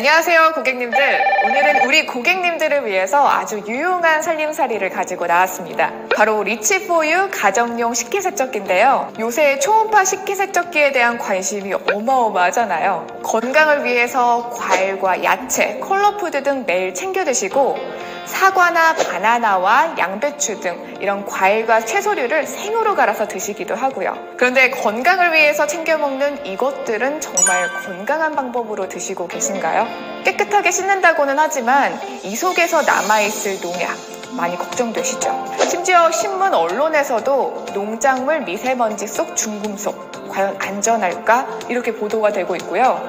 안녕하세요, 고객님들. 오늘은 우리 고객님들을 위해서 아주 유용한 살림살이를 가지고 나왔습니다. 바로 리치포유 가정용 식기세척기인데요. 요새 초음파 식기세척기에 대한 관심이 어마어마하잖아요. 건강을 위해서 과일과 야채, 컬러푸드 등 매일 챙겨 드시고 사과나 바나나와 양배추 등 이런 과일과 채소류를 생으로 갈아서 드시기도 하고요. 그런데 건강을 위해서 챙겨 먹는 이것들은 정말 건강한 방법으로 드시고 계신가요? 깨끗하게 씻는다고는 하지만 이 속에서 남아있을 농약 많이 걱정되시죠? 심지어 신문 언론에서도 농작물 미세먼지 속 중금속 과연 안전할까? 이렇게 보도가 되고 있고요.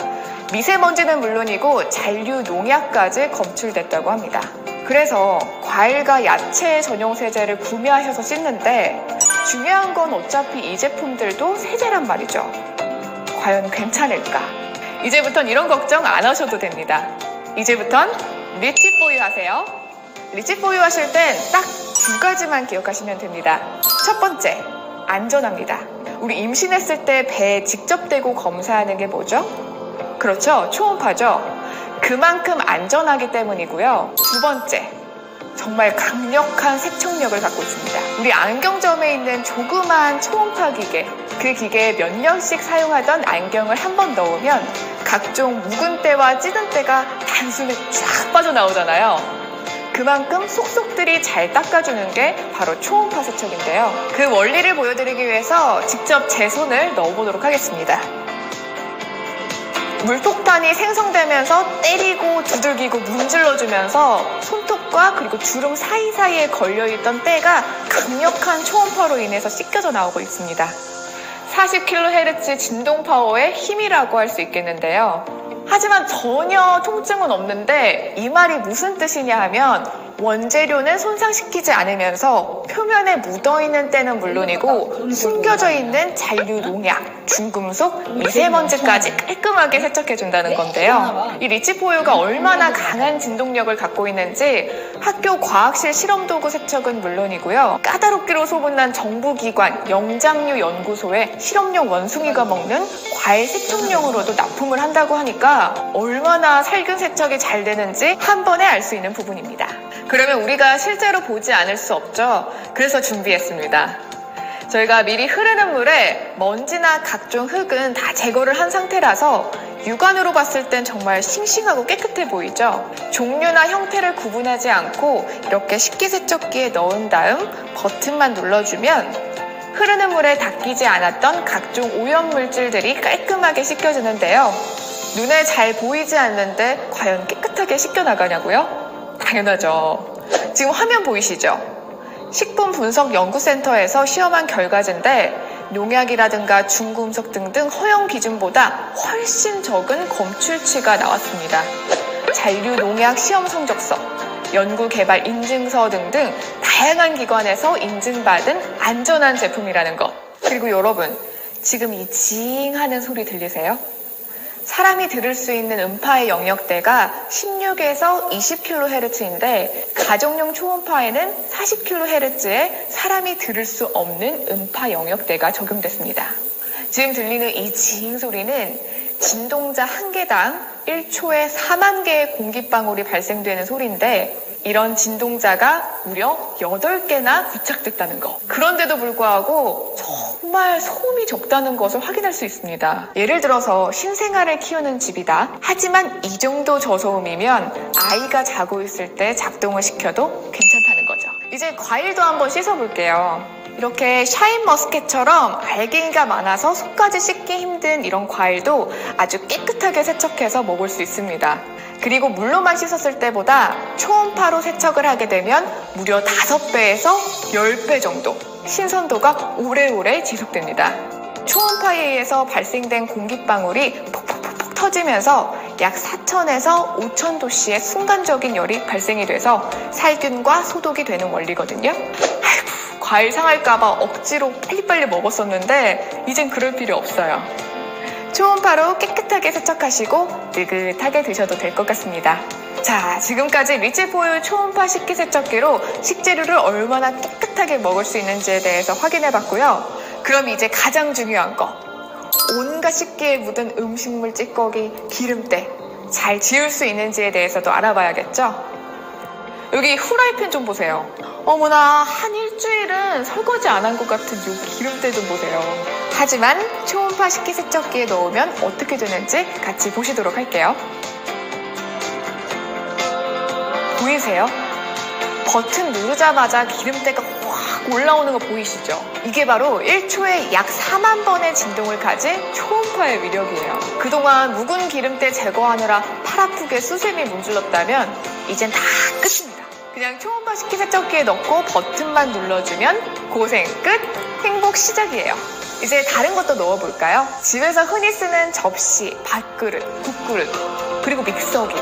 미세먼지는 물론이고 잔류 농약까지 검출됐다고 합니다. 그래서 과일과 야채 전용 세제를 구매하셔서 씻는데 중요한 건 어차피 이 제품들도 세제란 말이죠. 과연 괜찮을까? 이제부턴 이런 걱정 안 하셔도 됩니다. 이제부턴 리치포유 하세요. 리치포유 하실 땐 딱 두 가지만 기억하시면 됩니다. 첫 번째, 안전합니다. 우리 임신했을 때 배에 직접 대고 검사하는 게 뭐죠? 그렇죠, 초음파죠. 그만큼 안전하기 때문이고요. 두 번째, 정말 강력한 세척력을 갖고 있습니다. 우리 안경점에 있는 조그만 초음파 기계, 그 기계에 몇 년씩 사용하던 안경을 한 번 넣으면 각종 묵은 때와 찌든 때가 단숨에 쫙 빠져나오잖아요. 그만큼 속속들이 잘 닦아주는 게 바로 초음파 세척인데요. 그 원리를 보여드리기 위해서 직접 제 손을 넣어보도록 하겠습니다. 물폭탄이 생성되면서 때리고 두들기고 문질러주면서 손톱과 그리고 주름 사이사이에 걸려있던 때가 강력한 초음파로 인해서 씻겨져 나오고 있습니다. 40kHz 진동 파워의 힘이라고 할 수 있겠는데요. 하지만 전혀 통증은 없는데 이 말이 무슨 뜻이냐 하면 원재료는 손상시키지 않으면서 표면에 묻어있는 때는 물론이고 숨겨져 있는 잔류 농약, 중금속, 미세먼지까지 깔끔하게 세척해준다는 건데요. 이 리치포유가 얼마나 강한 진동력을 갖고 있는지 학교 과학실 실험도구 세척은 물론이고요. 까다롭기로 소문난 정부기관 영장류 연구소의 실험용 원숭이가 먹는 과일 세척용으로도 납품을 한다고 하니까 얼마나 살균 세척이 잘 되는지 한 번에 알 수 있는 부분입니다. 그러면 우리가 실제로 보지 않을 수 없죠. 그래서 준비했습니다. 저희가 미리 흐르는 물에 먼지나 각종 흙은 다 제거를 한 상태라서 육안으로 봤을 땐 정말 싱싱하고 깨끗해 보이죠. 종류나 형태를 구분하지 않고 이렇게 식기세척기에 넣은 다음 버튼만 눌러주면 흐르는 물에 닦이지 않았던 각종 오염물질들이 깔끔하게 씻겨지는데요. 눈에 잘 보이지 않는데 과연 깨끗하게 씻겨나가냐고요? 당연하죠. 지금 화면 보이시죠? 식품분석연구센터에서 시험한 결과지인데 농약이라든가 중금속 등등 허용 기준보다 훨씬 적은 검출치가 나왔습니다. 잔류 농약 시험 성적서, 연구개발 인증서 등등 다양한 기관에서 인증받은 안전한 제품이라는 것. 그리고 여러분, 지금 이 징하는 소리 들리세요? 사람이 들을 수 있는 음파의 영역대가 16에서 20kHz인데 가정용 초음파에는 40kHz의 사람이 들을 수 없는 음파 영역대가 적용됐습니다. 지금 들리는 이 징 소리는 진동자 한 개당 1초에 4만 개의 공기방울이 발생되는 소리인데 이런 진동자가 무려 8개나 부착됐다는 거. 그런데도 불구하고 정말 소음이 적다는 것을 확인할 수 있습니다. 예를 들어서 신생아를 키우는 집이다. 하지만 이 정도 저소음이면 아이가 자고 있을 때 작동을 시켜도 괜찮다는 거죠. 이제 과일도 한번 씻어볼게요. 이렇게 샤인머스켓처럼 알갱이가 많아서 속까지 씻기 힘든 이런 과일도 아주 깨끗하게 세척해서 먹을 수 있습니다. 그리고 물로만 씻었을 때보다 초음파로 세척을 하게 되면 무려 5배에서 10배 정도 신선도가 오래오래 지속됩니다. 초음파에 의해서 발생된 공기방울이 폭폭폭 터지면서 약 4,000에서 5,000도씨의 순간적인 열이 발생이 돼서 살균과 소독이 되는 원리거든요. 아이고, 과일 상할까봐 억지로 빨리빨리 먹었었는데 이젠 그럴 필요 없어요. 초음파로 깨끗하게 세척하시고 느긋하게 드셔도 될 것 같습니다. 자, 지금까지 리치포유 초음파 식기세척기로 식재료를 얼마나 깨끗하게 먹을 수 있는지에 대해서 확인해봤고요. 그럼 이제 가장 중요한 거, 온갖 식기에 묻은 음식물 찌꺼기, 기름때 잘 지울 수 있는지에 대해서도 알아봐야겠죠? 여기 후라이팬 좀 보세요. 어머나, 한 일주일은 설거지 안 한 것 같은 이 기름때 좀 보세요. 하지만 초음파 식기세척기에 넣으면 어떻게 되는지 같이 보시도록 할게요. 보이세요? 버튼 누르자마자 기름때가 확 올라오는 거 보이시죠? 이게 바로 1초에 약 4만 번의 진동을 가진 초음파의 위력이에요. 그동안 묵은 기름때 제거하느라 팔 아프게 수세미 문질렀다면 이젠 다 끝입니다. 그냥 초음파 식기세척기에 넣고 버튼만 눌러주면 고생 끝! 행복 시작이에요. 이제 다른 것도 넣어볼까요? 집에서 흔히 쓰는 접시, 밥그릇, 국그릇, 그리고 믹서기.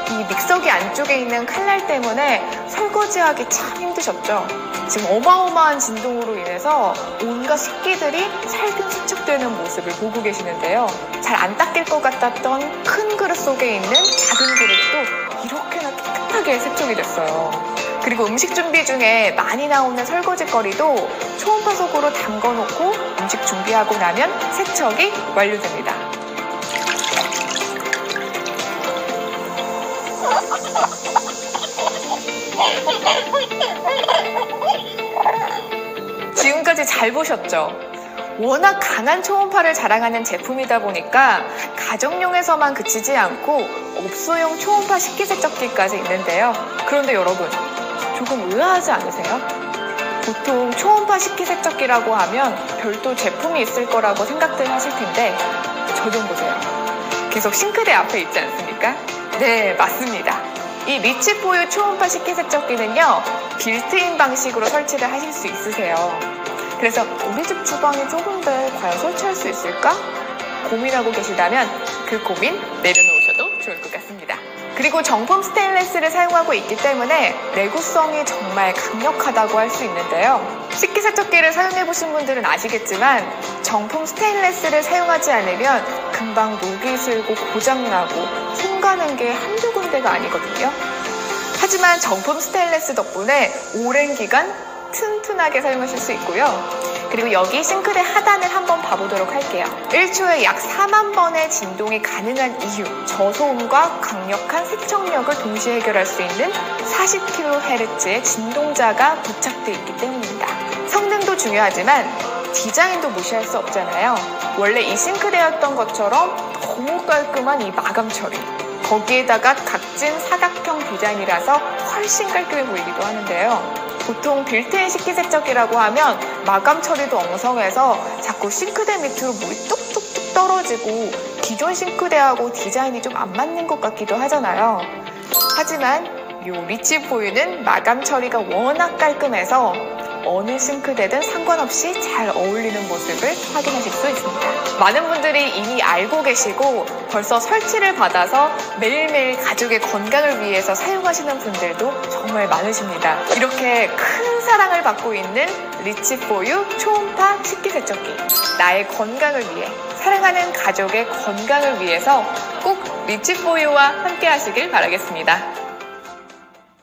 이 믹서기 안쪽에 있는 칼날 때문에 설거지하기 참 힘드셨죠? 지금 어마어마한 진동으로 인해서 온갖 식기들이 살균 세척되는 모습을 보고 계시는데요. 잘 안 닦일 것 같았던 큰 그릇 속에 있는 작은 그릇도 이렇게나 깨끗하게 세척이 됐어요. 그리고 음식 준비 중에 많이 나오는 설거지거리도 초음파 속으로 담궈놓고 음식 준비하고 나면 세척이 완료됩니다. 지금까지 잘 보셨죠? 워낙 강한 초음파를 자랑하는 제품이다 보니까 가정용에서만 그치지 않고 업소용 초음파 식기세척기까지 있는데요. 그런데 여러분, 조금 의아하지 않으세요? 보통 초음파 식기세척기라고 하면 별도 제품이 있을 거라고 생각들 하실 텐데 저 좀 보세요. 계속 싱크대 앞에 있지 않습니까? 네, 맞습니다. 이 리치포유 초음파 식기세척기는요, 빌트인 방식으로 설치를 하실 수 있으세요. 그래서 우리 집 주방이 좁은데 과연 설치할 수 있을까? 고민하고 계시다면 그 고민 내려놓으셔도 좋을 것 같습니다. 그리고 정품 스테인레스를 사용하고 있기 때문에 내구성이 정말 강력하다고 할 수 있는데요. 식기세척기를 사용해보신 분들은 아시겠지만 정품 스테인레스를 사용하지 않으면 금방 녹이 슬고 고장나고 손 가는 게 한두 군데가 아니거든요. 하지만 정품 스테인레스 덕분에 오랜 기간 튼튼하게 사용하실 수 있고요. 그리고 여기 싱크대 하단을 한번 봐보도록 할게요. 1초에 약 4만 번의 진동이 가능한 이유, 저소음과 강력한 세척력을 동시에 해결할 수 있는 40kHz의 진동자가 부착되어 있기 때문입니다. 성능도 중요하지만 디자인도 무시할 수 없잖아요. 원래 이 싱크대였던 것처럼 너무 깔끔한 이 마감 처리, 거기에다가 각진 사각형 디자인이라서 훨씬 깔끔해 보이기도 하는데요. 보통 빌트인 식기세척기라고 하면 마감 처리도 엉성해서 자꾸 싱크대 밑으로 물이 뚝뚝뚝 떨어지고 기존 싱크대하고 디자인이 좀 안 맞는 것 같기도 하잖아요. 하지만 이 리치포유는 마감 처리가 워낙 깔끔해서 어느 싱크대든 상관없이 잘 어울리는 모습을 확인하실 수 있습니다. 많은 분들이 이미 알고 계시고 벌써 설치를 받아서 매일매일 가족의 건강을 위해서 사용하시는 분들도 정말 많으십니다. 이렇게 큰 사랑을 받고 있는 리치포유 초음파 식기세척기, 나의 건강을 위해, 사랑하는 가족의 건강을 위해서 꼭 리치포유와 함께 하시길 바라겠습니다.